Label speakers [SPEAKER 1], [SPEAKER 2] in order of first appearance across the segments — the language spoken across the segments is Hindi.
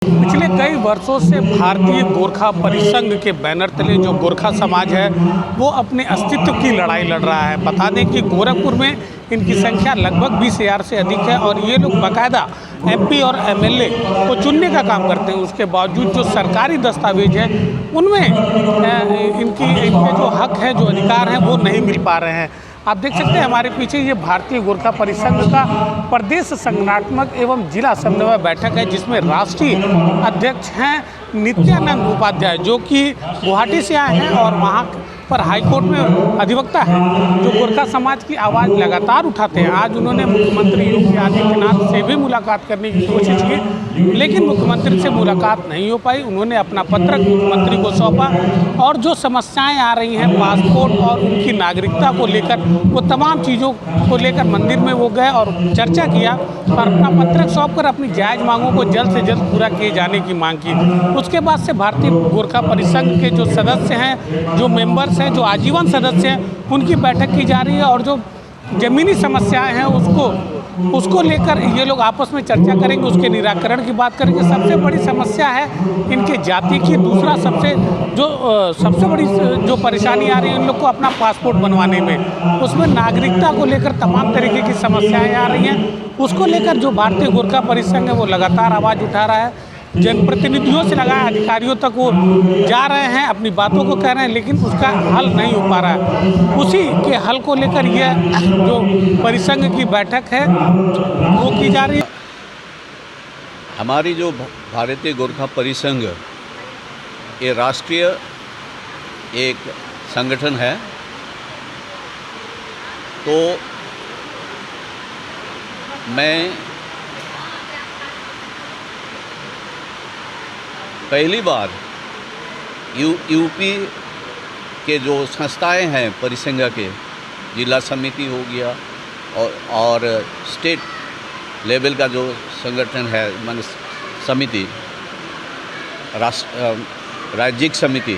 [SPEAKER 1] पिछले कई वर्षों से भारतीय गोरखा परिसंघ के बैनर तले जो गोरखा समाज है वो अपने अस्तित्व की लड़ाई लड़ रहा है। बता दें कि गोरखपुर में इनकी संख्या लगभग 20,000 से अधिक है और ये लोग बाकायदा एमपी और एमएलए को चुनने का काम करते हैं। उसके बावजूद जो सरकारी दस्तावेज है उनमें इनके जो हक है, जो अधिकार हैं वो नहीं मिल पा रहे हैं। आप देख सकते हैं हमारे पीछे ये भारतीय गोरखा परिसंघ का प्रदेश संगठनात्मक एवं जिला समन्वय बैठक है, जिसमें राष्ट्रीय अध्यक्ष हैं नित्यानंद उपाध्याय, जो कि गुवाहाटी से आए हैं और वहाँ पर हाईकोर्ट में अधिवक्ता है, जो गोरखा समाज की आवाज़ लगातार उठाते हैं। आज उन्होंने मुख्यमंत्री योगी आदित्यनाथ से भी मुलाकात करने की कोशिश की, लेकिन मुख्यमंत्री से मुलाकात नहीं हो पाई। उन्होंने अपना पत्रक मुख्यमंत्री को सौंपा और जो समस्याएं आ रही हैं पासपोर्ट और उनकी नागरिकता को लेकर, वो तमाम चीज़ों को लेकर मंदिर में वो गए और चर्चा किया और अपना पत्रक सौंपकर अपनी जायज़ मांगों को जल्द से जल्द पूरा किए जाने की मांग की। उसके बाद से भारतीय गोरखा परिसंघ के जो सदस्य हैं, जो मेंबर्स हैं, जो आजीवन सदस्य हैं, उनकी बैठक की जा रही है और जो ज़मीनी समस्याएं हैं उसको लेकर ये लोग आपस में चर्चा करेंगे, उसके निराकरण की बात करेंगे। सबसे बड़ी समस्या है इनके जाति की। दूसरा सबसे बड़ी जो परेशानी आ रही है इन लोग को अपना पासपोर्ट बनवाने में, उसमें नागरिकता को लेकर तमाम तरीके की समस्याएं आ रही हैं। उसको लेकर जो भारतीय गोरखा परिसंघ है वो लगातार आवाज़ उठा रहा है। जनप्रतिनिधियों से लगाए अधिकारियों तक वो जा रहे हैं, अपनी बातों को कह रहे हैं, लेकिन उसका हल नहीं हो पा रहा है। उसी के हल को लेकर यह जो परिसंघ की बैठक है वो की जा रही है।
[SPEAKER 2] हमारी जो भारतीय गोरखा परिसंघ ये राष्ट्रीय एक संगठन है, तो मैं पहली बार यूपी के जो संस्थाएं हैं परिसंघ के, जिला समिति हो गया और स्टेट लेवल का जो संगठन है, माने समिति, राज्यिक समिति,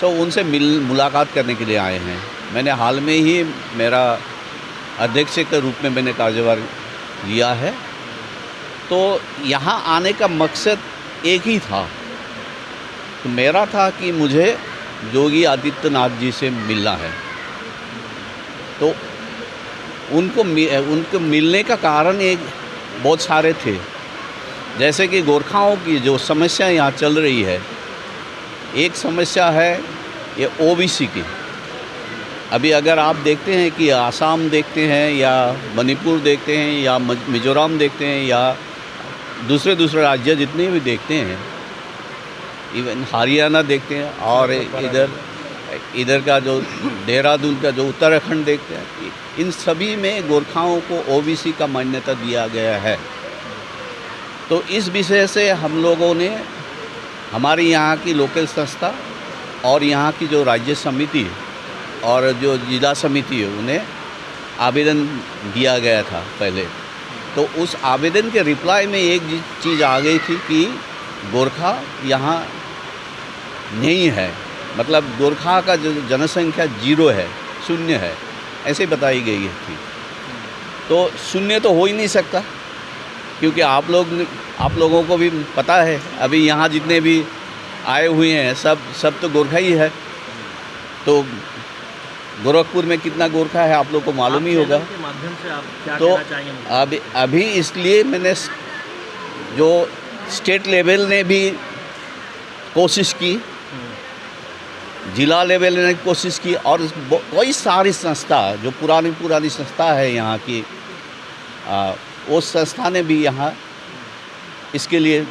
[SPEAKER 2] तो उनसे मुलाकात करने के लिए आए हैं। मैंने हाल में ही मेरा अध्यक्ष के रूप में मैंने कार्यभार लिया है, तो यहाँ आने का मकसद एक ही था। तो मेरा था कि मुझे योगी आदित्यनाथ जी से मिलना है। तो उनको मिलने का कारण बहुत सारे थे, जैसे कि गोरखाओं की जो समस्या यहाँ चल रही है। एक समस्या है ये ओबीसी की। अभी अगर आप देखते हैं कि आसाम देखते हैं या मणिपुर देखते हैं या मिजोरम देखते हैं या दूसरे राज्य जितने भी देखते हैं, इवन हरियाणा देखते हैं और इधर का जो देहरादून का जो उत्तराखंड देखते हैं, इन सभी में गोरखाओं को ओबीसी का मान्यता दिया गया है। तो इस विषय से हम लोगों ने हमारे यहाँ की लोकल संस्था और यहाँ की जो राज्य समिति और जो जिला समिति है उन्हें आवेदन दिया गया था पहले। तो उस आवेदन के रिप्लाई में एक चीज़ आ गई थी कि गोरखा यहाँ नहीं है, मतलब गोरखा का जो जनसंख्या 0 है, 0 है, ऐसे बताई गई थी। तो 0 तो हो ही नहीं सकता, क्योंकि आप लोगों को भी पता है अभी यहाँ जितने भी आए हुए हैं सब तो गोरखा ही है। तो गोरखपुर में कितना गोरखा है आप लोग को मालूम ही होगा।
[SPEAKER 3] के माध्यम से आप क्या
[SPEAKER 2] तो
[SPEAKER 3] कहना चाहेंगे?
[SPEAKER 2] अभी इसलिए मैंने जो स्टेट लेवल ने भी कोशिश की, जिला लेवल ने कोशिश की, और कई सारी संस्था जो पुरानी संस्था है यहाँ की, वो संस्था ने भी यहाँ इसके लिए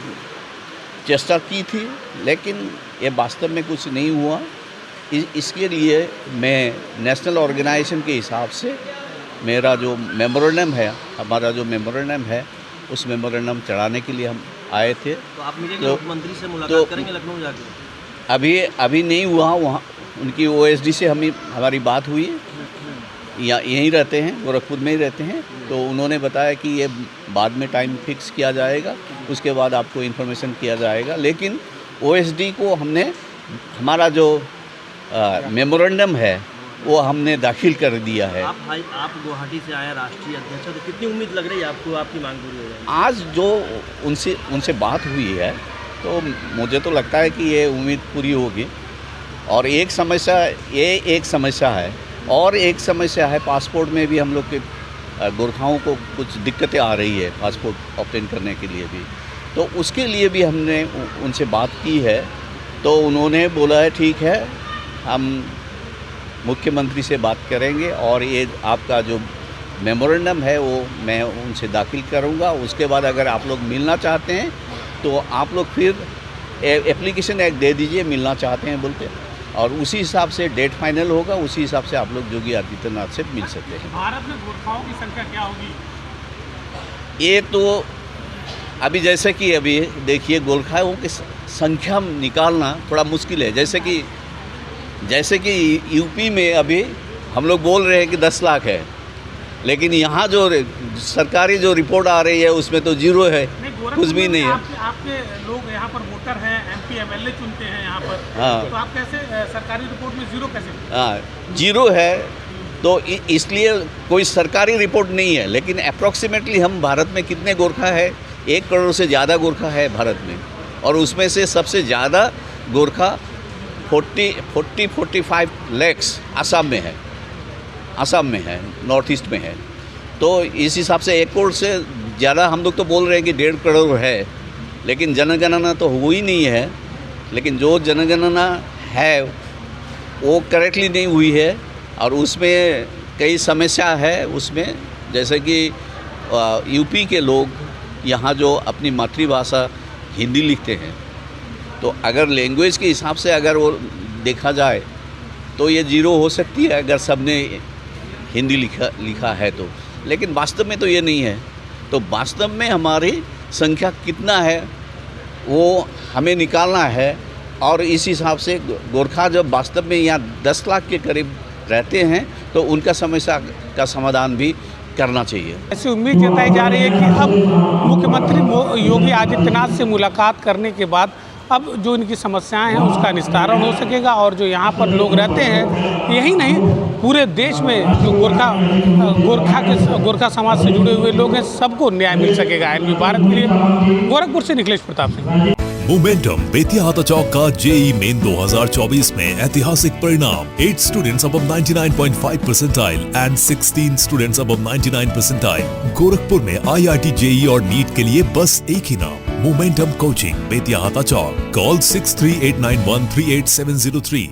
[SPEAKER 2] चेष्टा की थी, लेकिन ये वास्तव में कुछ नहीं हुआ। इसके लिए मैं नेशनल ऑर्गेनाइजेशन के हिसाब से मेरा जो मेमोरेंडम है, हमारा जो मेमोरेंडम है, उस मेमोरेंडम चढ़ाने के लिए हम आए थे।
[SPEAKER 3] तो आप मिलेंगे मुख्यमंत्री से मुलाकात करेंगे लखनऊ जाके?
[SPEAKER 2] अभी नहीं हुआ। वहाँ उनकी ओएसडी से हमारी बात हुई है, यहीं रहते हैं, गोरखपुर में ही रहते हैं। तो उन्होंने बताया कि ये बाद में टाइम फिक्स किया जाएगा, उसके बाद आपको इन्फॉर्मेशन किया जाएगा। लेकिन ओएसडी को हमने हमारा जो मेमोरेंडम है वो हमने दाखिल कर दिया है।
[SPEAKER 3] आप गुवाहाटी से आए राष्ट्रीय अध्यक्ष, तो कितनी उम्मीद लग रही है आपको आपकी मांग पूरी हो जाएगी?
[SPEAKER 2] आज जो उनसे बात हुई है तो मुझे तो लगता है कि ये उम्मीद पूरी होगी। और एक समस्या है, और एक समस्या है पासपोर्ट में भी हम लोग के गोरखाओं को कुछ दिक्कतें आ रही है पासपोर्ट ऑब्टेन करने के लिए भी। तो उसके लिए भी हमने उनसे बात की है, तो उन्होंने बोला है ठीक है, हम मुख्यमंत्री से बात करेंगे और ये आपका जो मेमोरेंडम है वो मैं उनसे दाखिल करूंगा। उसके बाद अगर आप लोग मिलना चाहते हैं तो आप लोग फिर एप्लीकेशन एक दे दीजिए, मिलना चाहते हैं बोलते, और उसी हिसाब से डेट फाइनल होगा, उसी हिसाब से आप लोग योगी आदित्यनाथ से मिल सकते हैं।
[SPEAKER 1] भारत में गोरखाओं की संख्या क्या होगी?
[SPEAKER 2] ये तो अभी जैसे कि अभी देखिए गोरखाओं की संख्या निकालना थोड़ा मुश्किल है। जैसे कि यूपी में अभी हम लोग बोल रहे हैं कि 10 लाख है, लेकिन यहाँ जो सरकारी जो रिपोर्ट आ रही है उसमें तो जीरो है, कुछ भी नहीं है।
[SPEAKER 1] आपके लोग यहाँ पर वोटर हैं, MP MLA चुनते हैं यहाँ पर,
[SPEAKER 2] हाँ।
[SPEAKER 1] तो आप कैसे सरकारी रिपोर्ट में जीरो कैसे?
[SPEAKER 2] हाँ, जीरो है तो इसलिए कोई सरकारी रिपोर्ट नहीं है, लेकिन अप्रॉक्सीमेटली हम भारत में कितने गोरखा है, 1 करोड़ से ज़्यादा गोरखा है भारत में, और उसमें से सबसे ज़्यादा गोरखा 45 लैक्स आसाम में है, नॉर्थ ईस्ट में है। तो इस हिसाब से 1 करोड़ से ज़्यादा हम लोग तो बोल रहे हैं कि 1.5 करोड़ है, लेकिन जनगणना तो हुई नहीं है। लेकिन जो जनगणना है वो करेक्टली नहीं हुई है, और उसमें कई समस्या है उसमें, जैसे कि यूपी के लोग यहाँ जो अपनी मातृभाषा हिंदी लिखते हैं, तो अगर लैंग्वेज के हिसाब से अगर वो देखा जाए तो ये जीरो हो सकती है अगर सबने हिंदी लिखा है तो, लेकिन वास्तव में तो ये नहीं है। तो वास्तव में हमारी संख्या कितना है वो हमें निकालना है, और इस हिसाब से गोरखा जब वास्तव में यहाँ 10 लाख के करीब रहते हैं तो उनका समस्या का समाधान भी करना चाहिए।
[SPEAKER 1] ऐसी उम्मीद जताई जा रही है कि अब मुख्यमंत्री योगी आदित्यनाथ से मुलाकात करने के बाद अब जो इनकी समस्याएं हैं उसका निस्तारण हो सकेगा, और जो यहाँ पर लोग रहते हैं, यही नहीं पूरे देश में जो गोरखा समाज से जुड़े हुए लोग हैं, सबको न्याय मिल सकेगा। NV भारत के लिए गोरखपुर से निखिलेश प्रताप सिंह।
[SPEAKER 4] मोमेंटम बेतिया हाथा चौक का JEE मेन 2024 में ऐतिहासिक परिणाम। 8 students above 99.5 percentile and 16 students above 99 percentile। Gorakhpur में IIT JEE और NEET के लिए बस एक ही नाम, मोमेंटम कोचिंग बेतिया हाथा चौक। कॉल 6389138703।